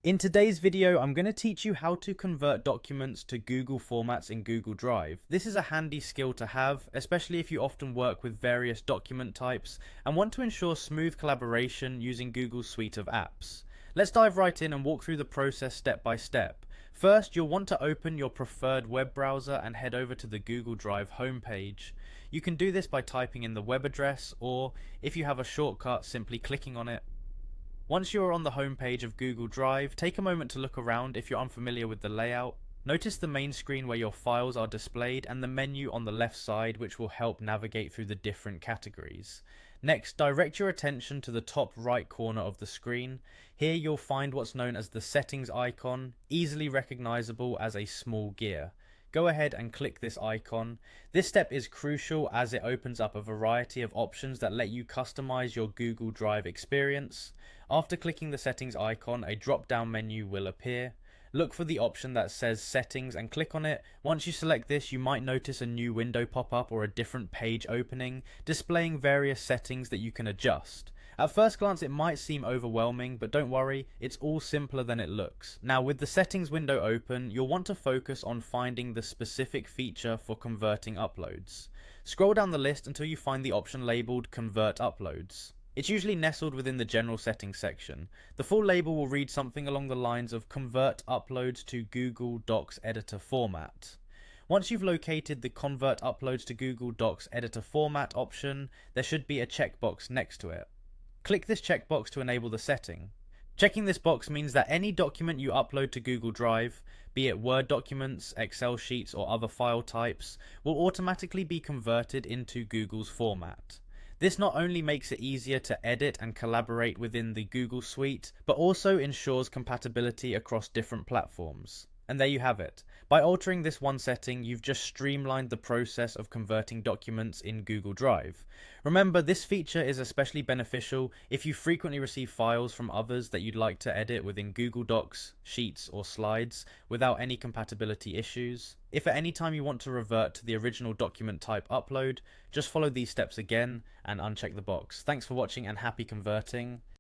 In today's video, I'm going to teach you how to convert documents to Google formats in Google Drive. This is a handy skill to have, especially if you often work with various document types and want to ensure smooth collaboration using Google's suite of apps. Let's dive right in and walk through the process step by step. First, you'll want to open your preferred web browser and head over to the Google Drive homepage. You can do this by typing in the web address, or if you have a shortcut, simply clicking on it. Once you are on the home page of Google Drive, take a moment to look around if you're unfamiliar with the layout. Notice the main screen where your files are displayed and the menu on the left side, which will help navigate through the different categories. Next, direct your attention to the top right corner of the screen. Here you'll find what's known as the settings icon, easily recognizable as a small gear. Go ahead and click this icon. This step is crucial as it opens up a variety of options that let you customize your Google Drive experience. After clicking the settings icon, a drop-down menu will appear. Look for the option that says settings and click on it. Once you select this, you might notice a new window pop up or a different page opening, displaying various settings that you can adjust. At first glance it might seem overwhelming, but don't worry, it's all simpler than it looks. Now with the settings window open, you'll want to focus on finding the specific feature for converting uploads. Scroll down the list until you find the option labelled Convert Uploads. It's usually nestled within the general settings section. The full label will read something along the lines of Convert Uploads to Google Docs Editor Format. Once you've located the Convert Uploads to Google Docs Editor Format option, there should be a checkbox next to it. Click this checkbox to enable the setting. Checking this box means that any document you upload to Google Drive, be it Word documents, Excel sheets or other file types, will automatically be converted into Google's format. This not only makes it easier to edit and collaborate within the Google suite, but also ensures compatibility across different platforms. And there you have it. By altering this one setting, you've just streamlined the process of converting documents in Google Drive. Remember, this feature is especially beneficial if you frequently receive files from others that you'd like to edit within Google Docs, Sheets, or Slides without any compatibility issues. If at any time you want to revert to the original document type upload, just follow these steps again and uncheck the box. Thanks for watching and happy converting.